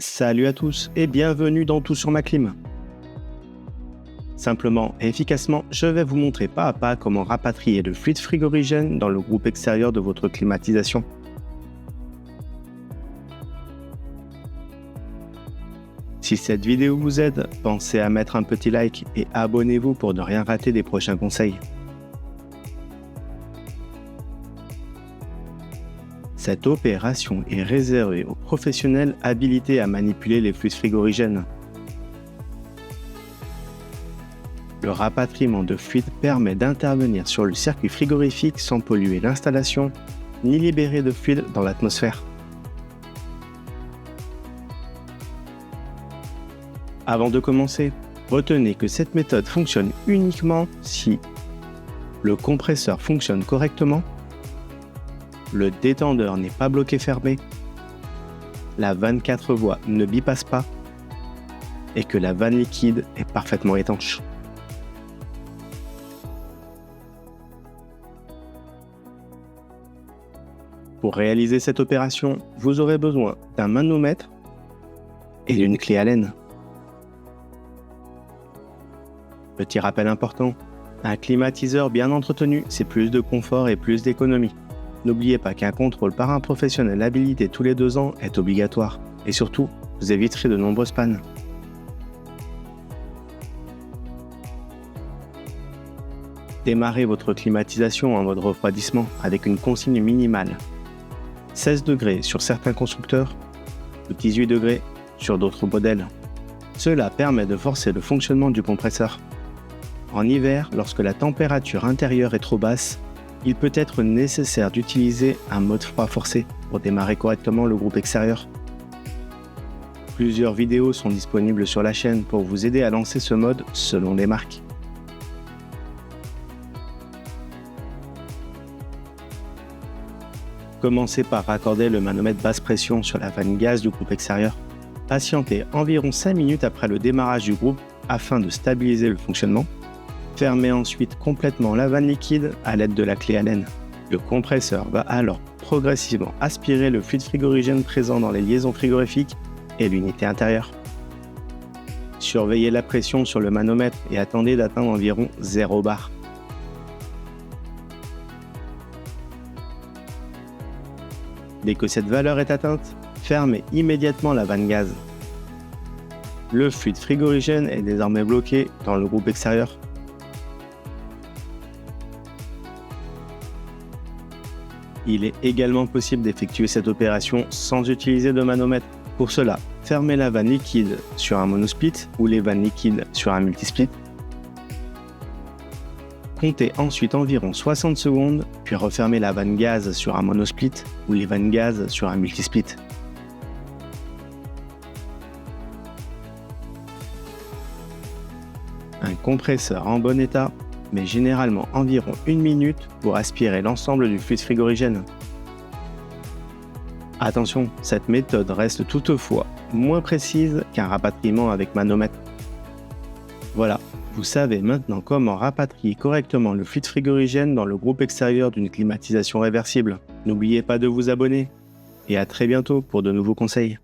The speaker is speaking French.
Salut à tous et bienvenue dans Tout sur ma clim. Simplement et efficacement, je vais vous montrer pas à pas comment rapatrier le fluide frigorigène dans le groupe extérieur de votre climatisation. Si cette vidéo vous aide, pensez à mettre un petit like et abonnez-vous pour ne rien rater des prochains conseils. Cette opération est réservée aux professionnels habilités à manipuler les fluides frigorigènes. Le rapatriement de fluide permet d'intervenir sur le circuit frigorifique sans polluer l'installation ni libérer de fluide dans l'atmosphère. Avant de commencer, retenez que cette méthode fonctionne uniquement si le compresseur fonctionne correctement, le détendeur n'est pas bloqué fermé, la vanne 4 voies ne bipasse pas et que la vanne liquide est parfaitement étanche. Pour réaliser cette opération, vous aurez besoin d'un manomètre et d'une clé Allen. Petit rappel important, un climatiseur bien entretenu, c'est plus de confort et plus d'économie. N'oubliez pas qu'un contrôle par un professionnel habilité tous les 2 ans est obligatoire. Et surtout, vous éviterez de nombreuses pannes. Démarrez votre climatisation en mode refroidissement avec une consigne minimale. 16 degrés sur certains constructeurs ou 18 degrés sur d'autres modèles. Cela permet de forcer le fonctionnement du compresseur. En hiver, lorsque la température intérieure est trop basse, il peut être nécessaire d'utiliser un mode froid forcé pour démarrer correctement le groupe extérieur. Plusieurs vidéos sont disponibles sur la chaîne pour vous aider à lancer ce mode selon les marques. Commencez par raccorder le manomètre basse pression sur la vanne gaz du groupe extérieur. Patientez environ 5 minutes après le démarrage du groupe afin de stabiliser le fonctionnement. Fermez ensuite complètement la vanne liquide à l'aide de la clé Allen. Le compresseur va alors progressivement aspirer le fluide frigorigène présent dans les liaisons frigorifiques et l'unité intérieure. Surveillez la pression sur le manomètre et attendez d'atteindre environ 0 bar. Dès que cette valeur est atteinte, fermez immédiatement la vanne gaz. Le fluide frigorigène est désormais bloqué dans le groupe extérieur. Il est également possible d'effectuer cette opération sans utiliser de manomètre. Pour cela, fermez la vanne liquide sur un monosplit ou les vannes liquides sur un multisplit. Comptez ensuite environ 60 secondes, puis refermez la vanne gaz sur un monosplit ou les vannes gaz sur un multisplit. Un compresseur en bon état met généralement environ 1 minute pour aspirer l'ensemble du fluide frigorigène. Attention, cette méthode reste toutefois moins précise qu'un rapatriement avec manomètre. Voilà, vous savez maintenant comment rapatrier correctement le fluide frigorigène dans le groupe extérieur d'une climatisation réversible. N'oubliez pas de vous abonner et à très bientôt pour de nouveaux conseils.